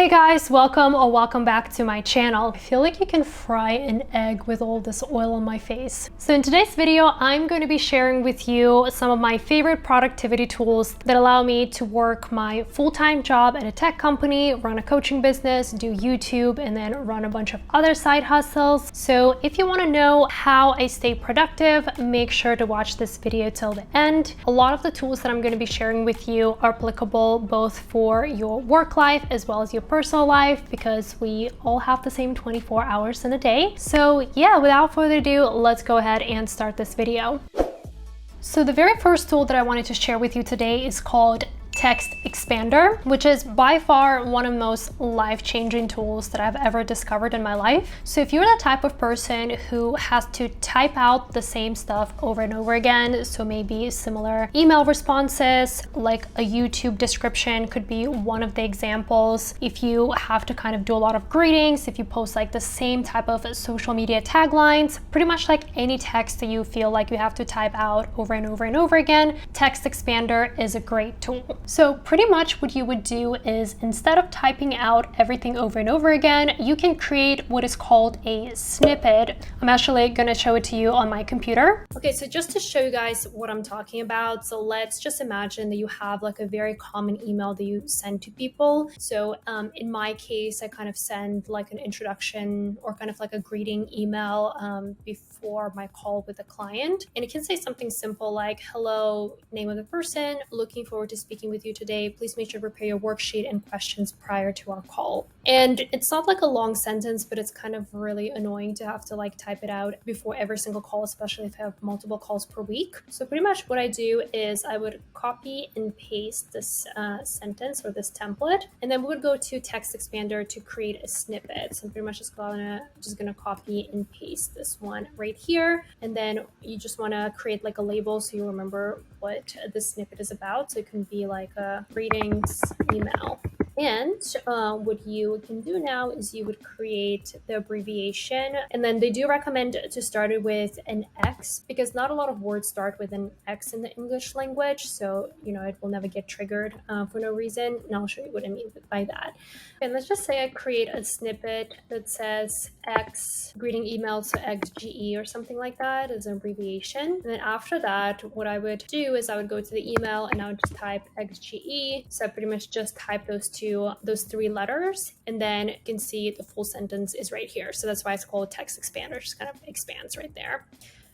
Hey guys, welcome back to my channel. I feel like you can fry an egg with all this oil on my face. So in today's video, I'm going to be sharing with you some of my favorite productivity tools that allow me to work my full-time job at a tech company, run a coaching business, do YouTube, and then run a bunch of other side hustles. So if you want to know how I stay productive, make sure to watch this video till the end. A lot of the tools that I'm going to be sharing with you are applicable both for your work life as well as your personal life, because we all have the same 24 hours in a day. So yeah, without further ado, let's go ahead and start this video. So the very first tool that I wanted to share with you today is called Text Expander, which is by far one of the most life-changing tools that I've ever discovered in my life. So if you're the type of person who has to type out the same stuff over and over again, so maybe similar email responses, like a YouTube description could be one of the examples. If you have to kind of do a lot of greetings, if you post like the same type of social media taglines, pretty much like any text that you feel like you have to type out over and over and over again, Text Expander is a great tool. So pretty much what you would do is, instead of typing out everything over and over again, you can create what is called a snippet. I'm actually going to show it to you on my computer. Okay, so just to show you guys what I'm talking about, so let's just imagine that you have like a very common email that you send to people. So in my case, I kind of send like an introduction or kind of like a greeting email before my call with the client. And it can say something simple like, hello, name of the person, looking forward to speaking with you today. Please make sure to prepare your worksheet and questions prior to our call. And it's not like a long sentence, but it's kind of really annoying to have to like type it out before every single call, especially if I have multiple calls per week. So pretty much what I do is I would copy and paste this sentence or this template, and then we would go to Text Expander to create a snippet. So I'm pretty much just gonna copy and paste this one right here. And then you just wanna create like a label so you remember what this snippet is about. So it can be like a greetings email. And what you can do now is you would create the abbreviation, and then they do recommend to start it with an X, because not a lot of words start with an X in the English language, so it will never get triggered for no reason. And I'll show you what I mean by that. And let's just say I create a snippet that says X greeting email, so XGE or something like that as an abbreviation. And then after that, what I would do is I would go to the email and I would just type XGE. So I pretty much just type those three letters, and then you can see the full sentence is right here. So that's why it's called Text Expander. It just kind of expands right there.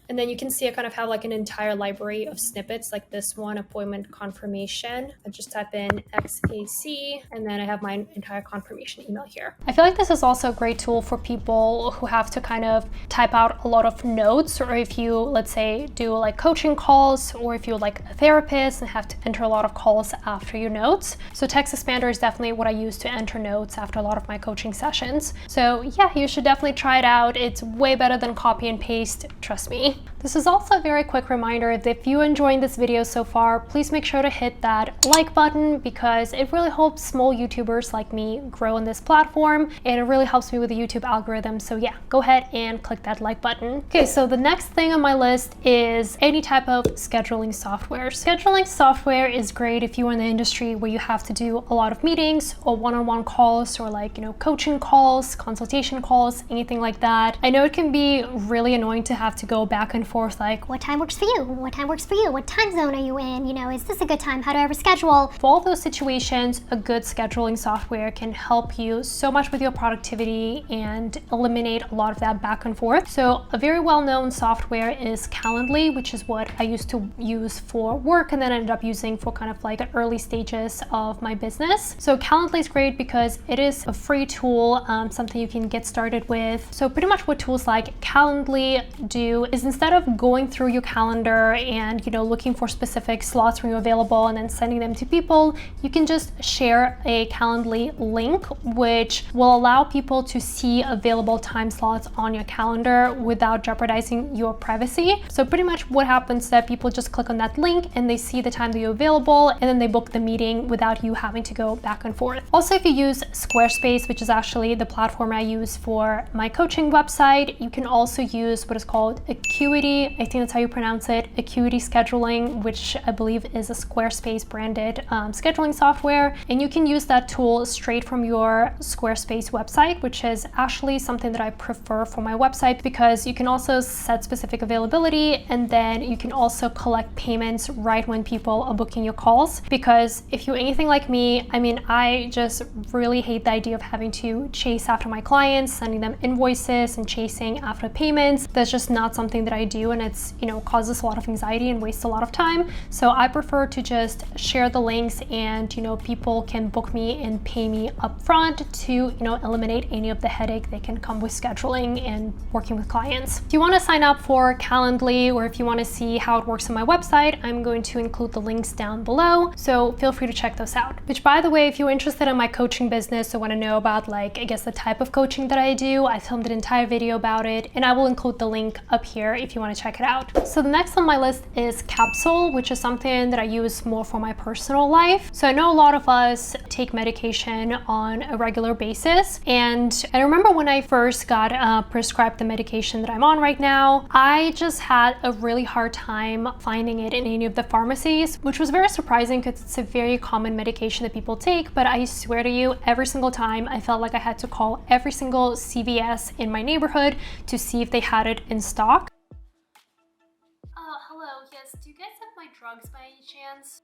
And then you can see I kind of have like an entire library of snippets, like this one, appointment confirmation. I just type in XAC, and then I have my entire confirmation email here. I feel like this is also a great tool for people who have to kind of type out a lot of notes, or if you, let's say, do like coaching calls, or if you're like a therapist and have to enter a lot of calls after your notes. So Text Expander is definitely what I use to enter notes after a lot of my coaching sessions. So yeah, you should definitely try it out. It's way better than copy and paste, trust me. This is also a very quick reminder that if you're enjoying this video so far, please make sure to hit that like button, because it really helps small YouTubers like me grow on this platform, and it really helps me with the YouTube algorithm. So yeah, go ahead and click that like button. Okay, so the next thing on my list is any type of scheduling software. Scheduling software is great if you're in the industry where you have to do a lot of meetings or one-on-one calls, or like, coaching calls, consultation calls, anything like that. I know it can be really annoying to have to go back and forth, like, what time works for you? What time works for you? What time zone are you in? Is this a good time? How do I reschedule? For all those situations, a good scheduling software can help you so much with your productivity and eliminate a lot of that back and forth. So a very well-known software is Calendly, which is what I used to use for work and then ended up using for kind of like the early stages of my business. So Calendly is great because it is a free tool, something you can get started with. So pretty much what tools like Calendly do is, instead of going through your calendar and looking for specific slots when you're available and then sending them to people, you can just share a Calendly link, which will allow people to see available time slots on your calendar without jeopardizing your privacy. So pretty much what happens is that people just click on that link and they see the time that you're available, and then they book the meeting without you having to go back and forth. Also, if you use Squarespace, which is actually the platform I use for my coaching website, you can also use what is called a Q Acuity, I think that's how you pronounce it, Acuity Scheduling, which I believe is a Squarespace branded scheduling software. And you can use that tool straight from your Squarespace website, which is actually something that I prefer for my website, because you can also set specific availability, and then you can also collect payments right when people are booking your calls. Because if you're anything like me, I mean, I just really hate the idea of having to chase after my clients, sending them invoices and chasing after payments. That's just not something that I do, and it's, you know, causes a lot of anxiety and wastes a lot of time. So I prefer to just share the links, and, you know, people can book me and pay me upfront to, you know, eliminate any of the headache that can come with scheduling and working with clients. If you want to sign up for Calendly, or if you want to see how it works on my website, I'm going to include the links down below, so feel free to check those out. Which, by the way, if you're interested in my coaching business or want to know about, like, I guess the type of coaching that I do, I filmed an entire video about it, and I will include the link up here if you want to check it out. So the next on my list is Capsule, which is something that I use more for my personal life. So I know a lot of us take medication on a regular basis, and I remember when I first got prescribed the medication that I'm on right now, I just had a really hard time finding it in any of the pharmacies, which was very surprising because it's a very common medication that people take. But I swear to you, every single time I felt like I had to call every single CVS in my neighborhood to see if they had it in stock. Hello, yes, do you guys have my drugs by any chance?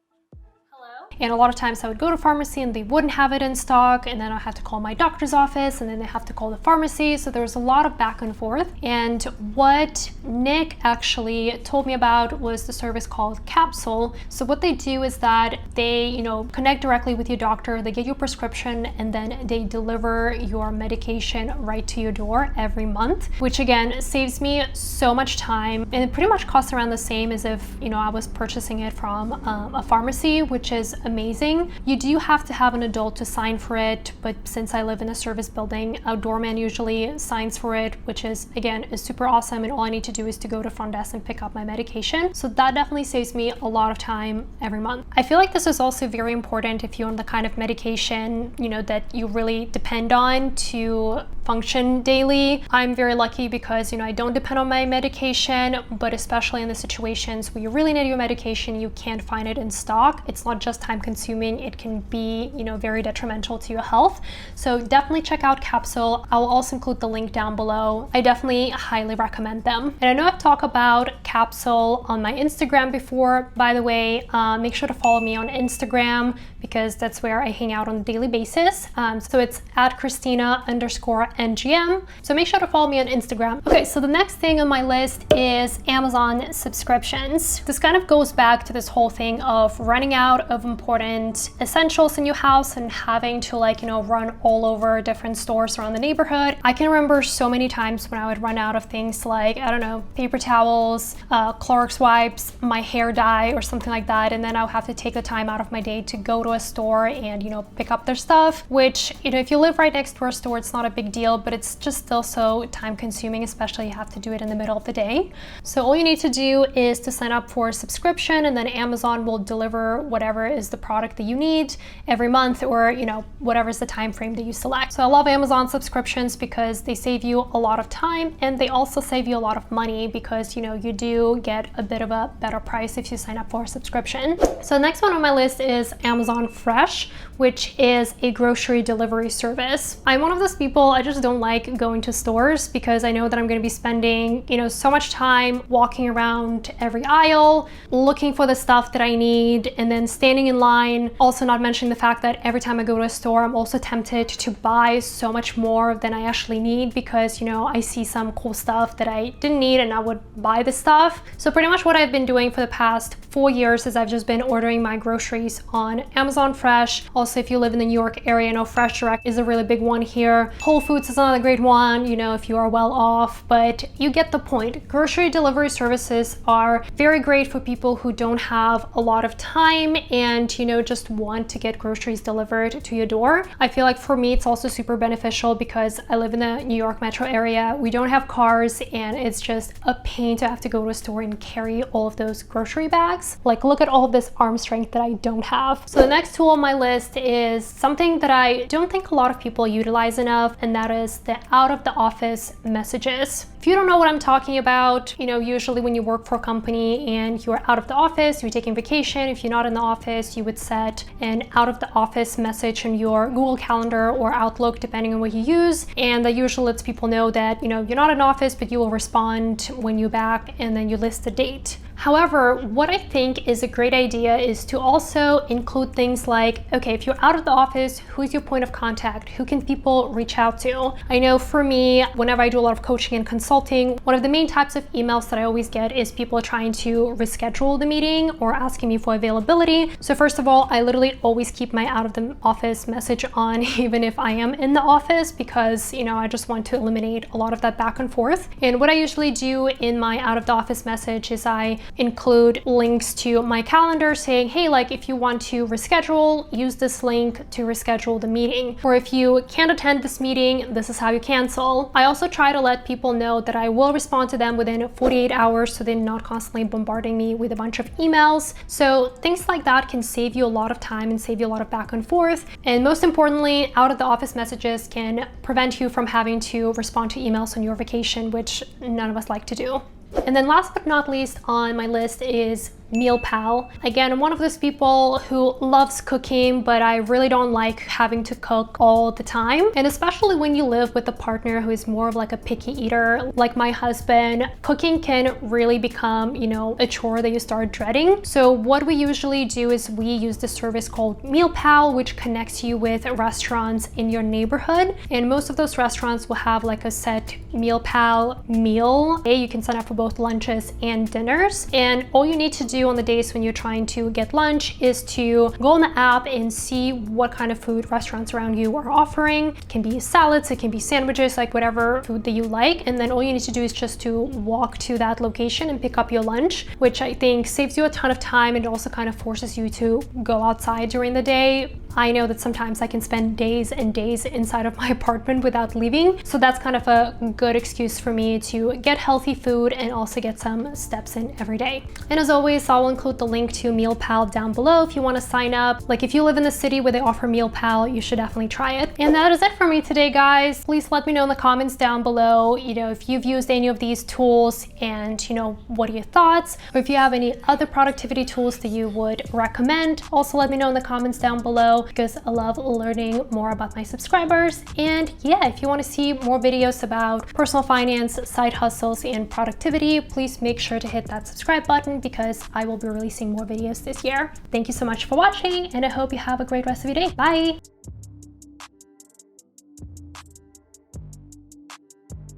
Hello? And a lot of times I would go to pharmacy and they wouldn't have it in stock, and then I had to call my doctor's office, and then they have to call the pharmacy. So there was a lot of back and forth. And what Nick actually told me about was the service called Capsule. So what they do is that they, you know, connect directly with your doctor, they get your prescription, and then they deliver your medication right to your door every month, which again saves me so much time, and it pretty much costs around the same as if, you know, I was purchasing it from a pharmacy, which is amazing. You do have to have an adult to sign for it, but since I live in a service building, a doorman usually signs for it, which is, again, is super awesome, and all I need to do is to go to front desk and pick up my medication. So that definitely saves me a lot of time every month. I feel like this is also very important if you're on the kind of medication, you know, that you really depend on to function daily. I'm very lucky because, you know, I don't depend on my medication, but especially in the situations where you really need your medication, you can't find it in stock. It's not just time consuming, it can be, you know, very detrimental to your health. So definitely check out Capsule. I will also include the link down below. I definitely highly recommend them. And I know I've talked about Capsule on my Instagram before. By the way, make sure to follow me on Instagram, because that's where I hang out on a daily basis. So it's @Christina_NGM. So make sure to follow me on Instagram. Okay, so the next thing on my list is Amazon subscriptions. This kind of goes back to this whole thing of running out of important essentials in your house and having to, like, you know, run all over different stores around the neighborhood. I can remember so many times when I would run out of things like, I don't know, paper towels, Clorox wipes, my hair dye, or something like that, and then I'll have to take the time out of my day to go to a store and, you know, pick up their stuff, which, you know, if you live right next to a store, it's not a big deal, but it's just still so time consuming, especially you have to do it in the middle of the day. So all you need to do is to sign up for a subscription, and then Amazon will deliver whatever is the product that you need every month, or, you know, whatever's the time frame that you select. So I love Amazon subscriptions because they save you a lot of time, and they also save you a lot of money because, you know, you do get a bit of a better price if you sign up for a subscription. So the next one on my list is Amazon Fresh, which is a grocery delivery service. I'm one of those people, I just don't like going to stores because I know that I'm going to be spending, you know, so much time walking around every aisle, looking for the stuff that I need, and then standing in line. Also, not mentioning the fact that every time I go to a store, I'm also tempted to buy so much more than I actually need because, you know, I see some cool stuff that I didn't need and I would buy the stuff. So pretty much what I've been doing for the past 4 years is I've just been ordering my groceries on Amazon Fresh. Also, if you live in the New York area, I know Fresh Direct is a really big one here. Whole Foods is another great one, you know, if you are well off, but you get the point. Grocery delivery services are very great for people who don't have a lot of time and, you know, just want to get groceries delivered to your door. I feel like for me, it's also super beneficial because I live in the New York metro area. We don't have cars, and it's just a pain to have to go to a store and carry all of those grocery bags. Like, look at all of this arm strength that I don't have. So the next tool on my list list is something that I don't think a lot of people utilize enough, and that is the out of the office messages. If you don't know what I'm talking about, usually when you work for a company and you're out of the office, you're taking vacation, if you're not in the office, you would set an out of the office message in your Google Calendar or Outlook, depending on what you use. And that usually lets people know that, you're not in office, but you will respond when you're back, and then you list the date. However, what I think is a great idea is to also include things like, okay, if you're out of the office, who's your point of contact? Who can people reach out to? I know for me, whenever I do a lot of coaching and consulting, one of the main types of emails that I always get is people trying to reschedule the meeting or asking me for availability. So first of all, I literally always keep my out of the office message on, even if I am in the office, because, I just want to eliminate a lot of that back and forth. And what I usually do in my out of the office message is I include links to my calendar saying, hey, like if you want to reschedule, use this link to reschedule the meeting. Or if you can't attend this meeting, this is how you cancel. I also try to let people know that I will respond to them within 48 hours so they're not constantly bombarding me with a bunch of emails. So things like that can save you a lot of time and save you a lot of back and forth. And most importantly, out of the office messages can prevent you from having to respond to emails on your vacation, which none of us like to do. And then last but not least on my list is MealPal. Again, I'm one of those people who loves cooking, but I really don't like having to cook all the time. And especially when you live with a partner who is more of like a picky eater, like my husband, cooking can really become, a chore that you start dreading. So what we usually do is we use this service called MealPal, which connects you with restaurants in your neighborhood. And most of those restaurants will have like a set MealPal meal. You can sign up for both lunches and dinners. And all you need to do on the days when you're trying to get lunch is to go on the app and see what kind of food restaurants around you are offering. It can be salads, it can be sandwiches, like whatever food that you like. And then all you need to do is just to walk to that location and pick up your lunch, which I think saves you a ton of time and also kind of forces you to go outside during the day. I know that sometimes I can spend days and days inside of my apartment without leaving. So that's kind of a good excuse for me to get healthy food and also get some steps in every day. And as always, I'll include the link to MealPal down below if you want to sign up. Like if you live in the city where they offer MealPal, you should definitely try it. And that is it for me today, guys. Please let me know in the comments down below, if you've used any of these tools and, what are your thoughts? Or if you have any other productivity tools that you would recommend, also let me know in the comments down below, because I love learning more about my subscribers. And yeah, if you want to see more videos about personal finance, side hustles, and productivity, please make sure to hit that subscribe button because I will be releasing more videos this year. Thank you so much for watching, and I hope you have a great rest of your day. Bye!